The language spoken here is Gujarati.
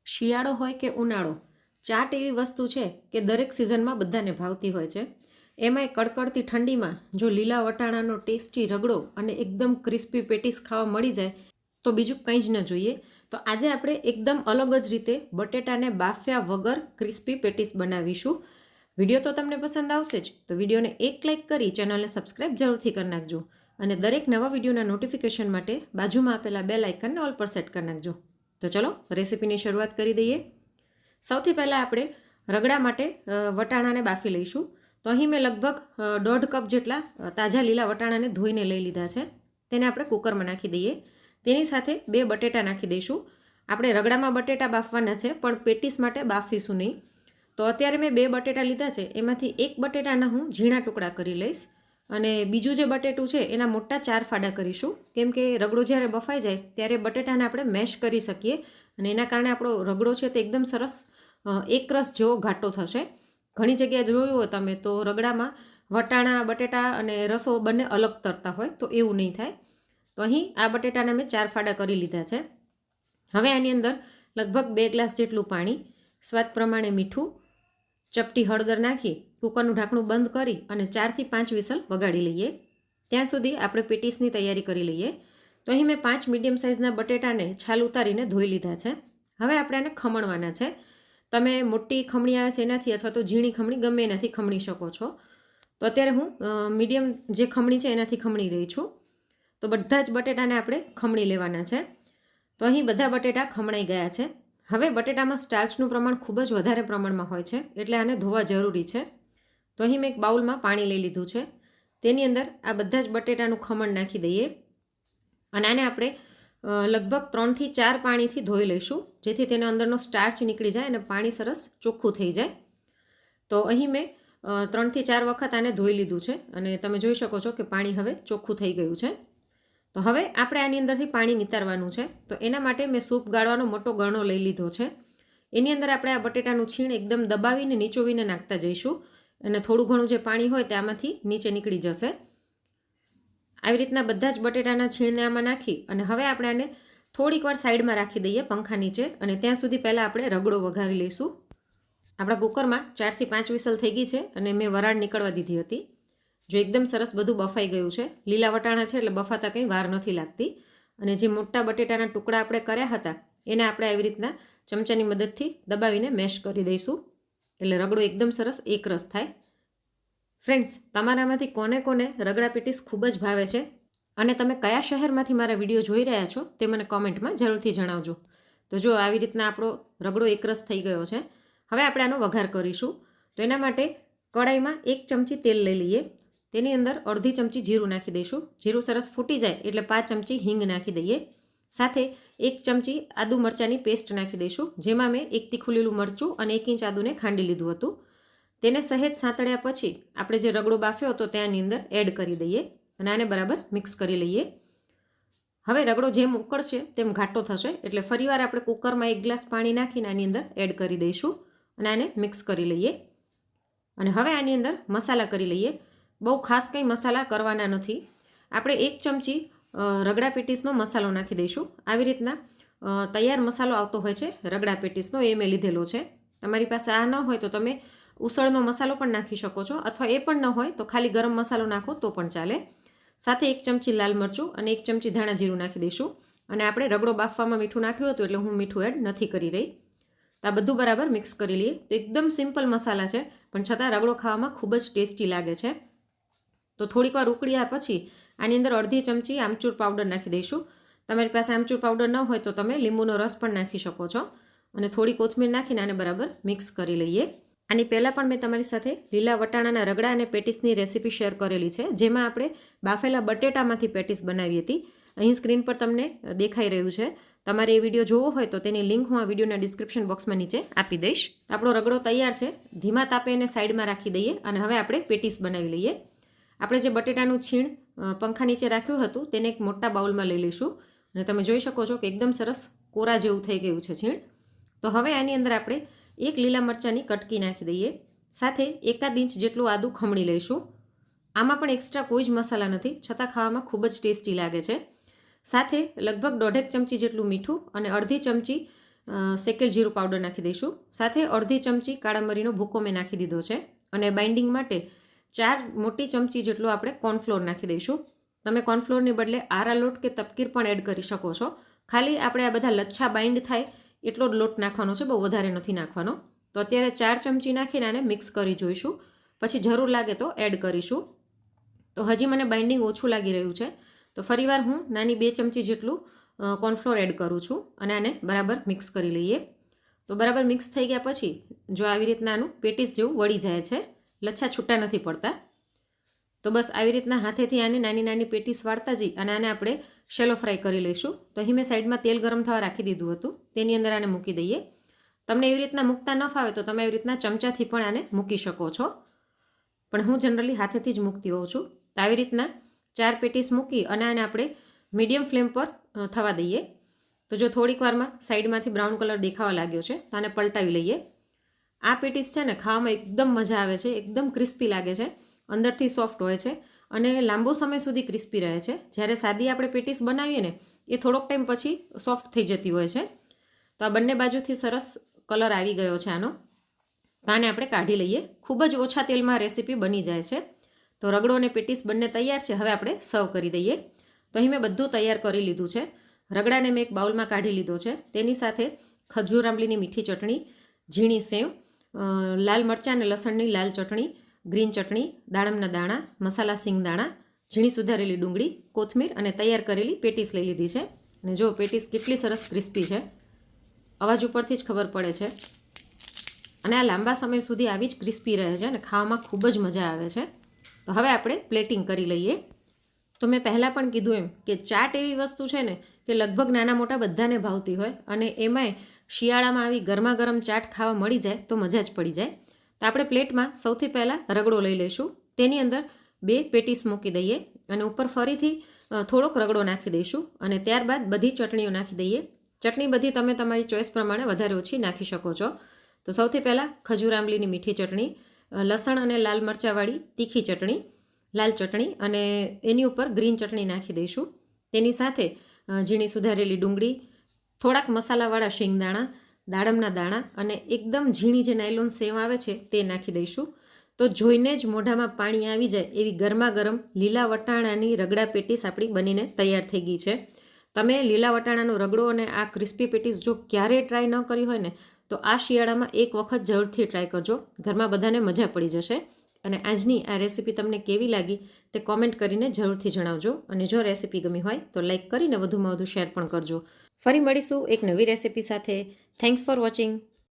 શિયાળો હોય કે ઉનાળો, ચાટ એવી વસ્તુ છે કે દરેક સિઝનમાં બધાને ભાવતી હોય છે. એમાંય કડકડતી ઠંડીમાં જો લીલા વટાણાનો ટેસ્ટી રગડો અને એકદમ ક્રિસ્પી પેટીસ ખાવા મળી જાય તો બીજું કંઈ જ ન જોઈએ. તો આજે આપણે એકદમ અલગ જ રીતે બટેટાને બાફ્યા વગર ક્રિસ્પી પેટીસ બનાવીશું. વિડીયો તો તમને પસંદ આવશે જ, તો વિડીયોને એક લાઇક કરી ચેનલને સબસ્ક્રાઈબ જરૂરથી કરી નાખજો અને દરેક નવા વિડીયોના નોટિફિકેશન માટે બાજુમાં આપેલા બેલ આઇકનને ઓલ પર સેટ કરી નાખજો. તો ચલો રેસીપીની શરૂઆત કરી દઈએ. સૌથી પહેલાં આપણે રગડા માટે વટાણાને બાફી લઈશું. તો અહીં મેં લગભગ 1.5 કપ જેટલા તાજા લીલા વટાણાને ધોઈને લઈ લીધા છે. તેને આપણે કુકરમાં નાખી દઈએ. તેની સાથે 2 બટેટા નાખી દઈશું. આપણે રગડામાં બટેટા બાફવાના છે, પણ પેટીસ માટે બાફીશું નહીં. તો અત્યારે મેં 2 બટેટા લીધા છે, એમાંથી એક બટેટાના હું ઝીણા ટુકડા કરી લઈશ અને બીજું જે બટેટું છે એના મોટા 4 ફાડા કરીશું. કેમ કે રગડો જ્યારે બફાઈ જાય ત્યારે બટેટાને આપણે મેશ કરી શકીએ અને એના કારણે આપણો રગડો છે તે એકદમ સરસ એકરસ જેવો ઘાટો થશે. ઘણી જગ્યાએ જોયું હોય તમે તો રગડામાં વટાણા બટેટા અને રસો બંને અલગ તરતા હોય, તો એવું નહીં થાય. તો અહીં આ બટેટાને મેં 4 ફાડા કરી લીધા છે. હવે આની અંદર લગભગ 2 ગ્લાસ જેટલું પાણી, સ્વાદ પ્રમાણે મીઠું, ચપટી હળદર નાખી કુકરનું ઢાંકણું બંધ કરી અને 4 થી 5 વિસલ વગાડી લઈએ. ત્યાં સુધી આપણે પેટીસની તૈયારી કરી લઈએ. તો અહીં મેં 5 મીડિયમ સાઇઝના બટેટાને છાલ ઉતારીને ધોઈ લીધા છે. હવે આપણે આને ખમણવાના છે. તમે મોટી ખમણી આવે છે એનાથી અથવા તો ઝીણી ખમણી ગમે એનાથી ખમણી શકો છો. તો અત્યારે હું મીડિયમ જે ખમણી છે એનાથી ખમણી રહી છું. તો બધા જ બટેટાને આપણે ખમણી લેવાના છે. તો અહીં બધા બટેટા ખમણાઈ ગયા છે. હવે બટેટામાં સ્ટાર્ચનું પ્રમાણ ખૂબ જ વધારે પ્રમાણમાં હોય છે, એટલે આને ધોવા જરૂરી છે. તો અહીં મેં એક બાઉલમાં પાણી લઈ લીધું છે. તેની અંદર આ બધા જ બટેટાનું ખમણ નાખી દઈએ અને આને આપણે લગભગ 3 થી 4 પાણીથી ધોઈ લઈશું, જેથી તેના અંદરનો સ્ટાર્ચ નીકળી જાય અને પાણી સરસ ચોખ્ખું થઈ જાય. તો અહીં મેં 3 થી 4 વખત આને ધોઈ લીધું છે અને તમે જોઈ શકો છો કે પાણી હવે ચોખ્ખું થઈ ગયું છે. તો હવે આપણે આની અંદરથી પાણી નિતારવાનું છે. તો એના માટે મેં સૂપ ગાળવાનો મોટો ગરણો લઈ લીધો છે. એની અંદર આપણે આ બટેટાનું છીણ એકદમ દબાવીને નીચોવીને નાખતા જઈશું અને થોડું ઘણું જે પાણી હોય તે આમાંથી નીચે નીકળી જશે. આવી રીતના બધા જ બટેટાના છીણને આમાં નાખી અને હવે આપણે આને થોડીક વાર સાઈડમાં રાખી દઈએ પંખા નીચે, અને ત્યાં સુધી પહેલાં આપણે રગડો વઘારી લઈશું. આપણા કુકરમાં 4 થી 5 વિસલ થઈ ગઈ છે અને મેં વરાળ નીકળવા દીધી હતી. જો એકદમ સરસ બધું બફાઈ ગયું છે. લીલા વટાણા છે એટલે બફાતા કંઈ વાર નથી લાગતી. અને જે મોટા બટેટાના ટુકડા આપણે કર્યા હતા એને આપણે આવી રીતના ચમચાની મદદથી દબાવીને મેશ કરી દઈશું, એટલે રગડો એકદમ સરસ એકરસ થાય. ફ્રેન્ડ્સ, તમારામાંથી કોને કોને રગડા પેટીસ ખૂબ જ ભાવે છે અને તમે કયા શહેરમાંથી મારા વિડીયો જોઈ રહ્યા છો તે મને કોમેન્ટમાં જરૂરથી જણાવજો. તો જો આવી રીતના આપણો રગડો એકરસ થઈ ગયો છે. હવે આપણે આનો વઘાર કરીશું. તો એના માટે કડાઈમાં 1 ચમચી તેલ લઈ લઈએ. તેની અંદર અડધી ચમચી જીરું નાખી દઈશું. જીરું સરસ ફૂટી જાય એટલે 5 ચમચી હિંગ નાખી દઈએ. સાથે 1 ચમચી આદુ મરચાંની પેસ્ટ નાખી દઈશું, જેમાં મેં 1 તીખું લીલું મરચું અને 1 ઇંચ આદુને ખાંડી લીધું હતું. તેને સહેજ સાંતળ્યા પછી આપણે જે રગડો બાફ્યો હતો ત્યાંની અંદર એડ કરી દઈએ અને આને બરાબર મિક્સ કરી લઈએ. હવે રગડો જેમ ઉકળશે તેમ ઘાટો થશે, એટલે ફરીવાર આપણે કુકરમાં 1 ગ્લાસ પાણી નાખીને આની અંદર એડ કરી દઈશું અને આને મિક્સ કરી લઈએ. અને હવે આની અંદર મસાલા કરી લઈએ. બહુ ખાસ કંઈ મસાલા કરવાના નથી. આપણે 1 ચમચી રગડા પેટીસનો મસાલો નાખી દઈશું. આવી રીતના તૈયાર મસાલો આવતો હોય છે રગડા પેટીસનો, એ મેં લીધેલો છે. તમારી પાસે આ ન હોય તો તમે ઉસળનો મસાલો પણ નાખી શકો છો, અથવા એ પણ ન હોય તો ખાલી ગરમ મસાલો નાખો તો પણ ચાલે. સાથે 1 ચમચી લાલ મરચું અને 1 ચમચી ધાણા જીરું નાખી દઈશું. અને આપણે રગડો બાફવામાં મીઠું નાખ્યું હતું એટલે હું મીઠું એડ નથી કરી રહી. તો આ બધું બરાબર મિક્સ કરી લઈએ. તો એકદમ સિમ્પલ મસાલા છે, પણ છતાં રગડો ખાવામાં ખૂબ જ ટેસ્ટી લાગે છે. તો થોડીક વાર ઉકળ્યા પછી આની અંદર અડધી ચમચી આમચૂર પાવડર નાખી દઈશું. તમારી પાસે આમચૂર પાવડર ન હોય તો તમે લીંબુનો રસ પણ નાખી શકો છો. અને થોડી કોથમીર નાખીને આને બરાબર મિક્સ કરી લઈએ. આની પહેલાં પણ મેં તમારી સાથે લીલા વટાણાના રગડા અને પેટીસની રેસીપી શેર કરેલી છે, જેમાં આપણે બાફેલા બટેટામાંથી પેટીસ બનાવી હતી. અહીં સ્ક્રીન પર તમને દેખાઈ રહ્યું છે. તમારે એ વિડીયો જોવો હોય તો તેની લિંક હું આ વિડીયોના ડિસ્ક્રિપ્શન બોક્સમાં નીચે આપી દઈશ. આપણો રગડો તૈયાર છે. ધીમા તાપે એને સાઈડમાં રાખી દઈએ અને હવે આપણે પેટીસ બનાવી લઈએ. આપણે જે બટેટાનું છીણ પંખા નીચે રાખ્યું હતું તેને એક મોટા બાઉલમાં લઈ લઈશું અને તમે જોઈ શકો છો કે એકદમ સરસ કોરા જેવું થઈ ગયું છે છીણ. તો હવે આની અંદર આપણે 1 લીલા મરચાંની કટકી નાખી દઈએ. સાથે 1 ઇંચ જેટલું આદું ખમણી લઈશું. આમાં પણ એક્સ્ટ્રા કોઈ જ મસાલા નથી, છતાં ખાવામાં ખૂબ જ ટેસ્ટી લાગે છે. સાથે લગભગ 1.5 ચમચી જેટલું મીઠું અને અડધી ચમચી શેકેલ જીરું પાવડર નાખી દઈશું. સાથે અડધી ચમચી કાળા મરીનો ભૂકો મેં નાખી દીધો છે. અને બાઇન્ડિંગ માટે 4 મોટી ચમચી જેટલો આપણે કોર્નફ્લોર નાખી દઈશું. તમે કોર્નફ્લોરની બદલે આરા લોટ કે તપકીર પણ એડ કરી શકો છો. ખાલી આપણે આ બધા લચ્છા બાઇન્ડ થાય એટલો જ લોટ નાખવાનો છે, બહુ વધારે નથી નાખવાનો. તો અત્યારે 4 ચમચી નાખીને આને મિક્સ કરી જોઈશું. પછી જરૂર લાગે તો એડ કરીશું. તો હજી મને બાઇન્ડિંગ ઓછું લાગી રહ્યું છે, તો ફરીવાર હું નાની 2 ચમચી જેટલું કોર્નફ્લોર એડ કરું છું અને આને બરાબર મિક્સ કરી લઈએ. તો બરાબર મિક્સ થઈ ગયા પછી જો આવી રીતના આનું પેટીસ જેવું વળી જાય છે, લચ્છા છૂટા નથી પડતા, તો બસ આવી રીતના હાથેથી આને નાની નાની પેટીસ વાળતા જઈ અને આને આપણે શેલો ફ્રાય કરી લઈશું. તો અહીં મેં સાઈડમાં તેલ ગરમ થવા રાખી દીધું હતું, તેની અંદર આને મૂકી દઈએ. તમને એવી રીતના મૂકતા ન ફાવે તો તમે એવી રીતના ચમચાથી પણ આને મૂકી શકો છો, પણ હું જનરલી હાથેથી જ મૂકતી હોઉં છું. તો આવી રીતના 4 પેટીસ મૂકી અને આને આપણે મીડિયમ ફ્લેમ પર થવા દઈએ. તો જો થોડીક વારમાં સાઈડમાંથી બ્રાઉન કલર દેખાવા લાગ્યો છે તો આને પલટાવી લઈએ. આ પેટીસ છે ને ખાવામાં એકદમ મજા આવે છે, એકદમ ક્રિસ્પી લાગે છે, અંદરથી સોફ્ટ હોય છે અને લાંબો સમય સુધી ક્રિસ્પી રહે છે. જ્યારે સાદી આપણે પેટીસ બનાવીએ ને એ થોડોક ટાઈમ પછી સોફ્ટ થઈ જતી હોય છે. તો આ બંને બાજુથી સરસ કલર આવી ગયો છે આનો. તો આને આપણે કાઢી લઈએ. ખૂબ જ ઓછા તેલમાં રેસીપી બની જાય છે. તો રગડો અને પેટીસ બંને તૈયાર છે. હવે આપણે સર્વ કરી દઈએ. તો અહીં મેં બધું તૈયાર કરી લીધું છે. રગડાને મેં એક બાઉલમાં કાઢી લીધો છે. તેની સાથે ખજૂર આંબલીની મીઠી ચટણી, ઝીણી સેવ, લાલ મરચાં અને લસણની લાલ ચટણી, ગ્રીન ચટણી, દાડમના દાણા, મસાલા સિંગદાણા, ઝીણી સુધારેલી ડુંગળી, કોથમીર અને તૈયાર કરેલી પેટીસ લઈ લીધી છે. અને જો પેટીસ કેટલી સરસ ક્રિસ્પી છે, અવાજ ઉપરથી જ ખબર પડે છે. અને આ લાંબા સમય સુધી આવી જ ક્રિસ્પી રહે છે અને ખાવામાં ખૂબ જ મજા આવે છે. તો હવે આપણે પ્લેટિંગ કરી લઈએ. તો મેં પહેલાં પણ કીધું એમ કે ચાટ એવી વસ્તુ છે ને કે લગભગ નાના મોટા બધાને ભાવતી હોય, અને એમાંય શિયાળામાં આવી ગરમા ગરમ ચાટ ખાવા મળી જાય તો મજા જ પડી જાય. તો આપણે પ્લેટમાં સૌથી પહેલાં રગડો લઈ લઈશું. તેની અંદર 2 પેટીસ મૂકી દઈએ અને ઉપર ફરીથી થોડોક રગડો નાખી દઈશું અને ત્યારબાદ બધી ચટણીઓ નાખી દઈએ. ચટણી બધી તમે તમારી ચોઈસ પ્રમાણે વધારે ઓછી નાખી શકો છો. તો સૌથી પહેલાં ખજૂર આંબલીની મીઠી ચટણી, લસણ અને લાલ મરચાંવાળી તીખી ચટણી, લાલ ચટણી અને એની ઉપર ગ્રીન ચટણી નાખી દઈશું. તેની સાથે ઝીણી સુધારેલી ડુંગળી, થોડાક મસાલાવાળા શિંગદાણા, દાડમના દાણા અને એકદમ ઝીણી જે નાયલોન સેવ આવે છે તે નાખી દઈશું. તો જોઈને જ મોઢામાં પાણી આવી જાય એવી ગરમા ગરમ લીલા વટાણાની રગડા પેટીસ આપણી બનીને તૈયાર થઈ ગઈ છે. તમે લીલા વટાણાનો રગડો અને આ ક્રિસ્પી પેટીસ જો ક્યારેય ટ્રાય ન કરી હોય ને તો આ શિયાળામાં એક વખત જરૂરથી ટ્રાય કરજો. ઘરમાં બધાને મજા પડી જશે. અને આજની આ રેસીપી તમને કેવી લાગી તે કોમેન્ટ કરીને જરૂરથી જણાવજો. અને જો રેસીપી ગમી હોય તો લાઈક કરીને વધુમાં વધુ શેર પણ કરજો. ફરી મળીશું એક નવી રેસીપી સાથે. Thanks for watching.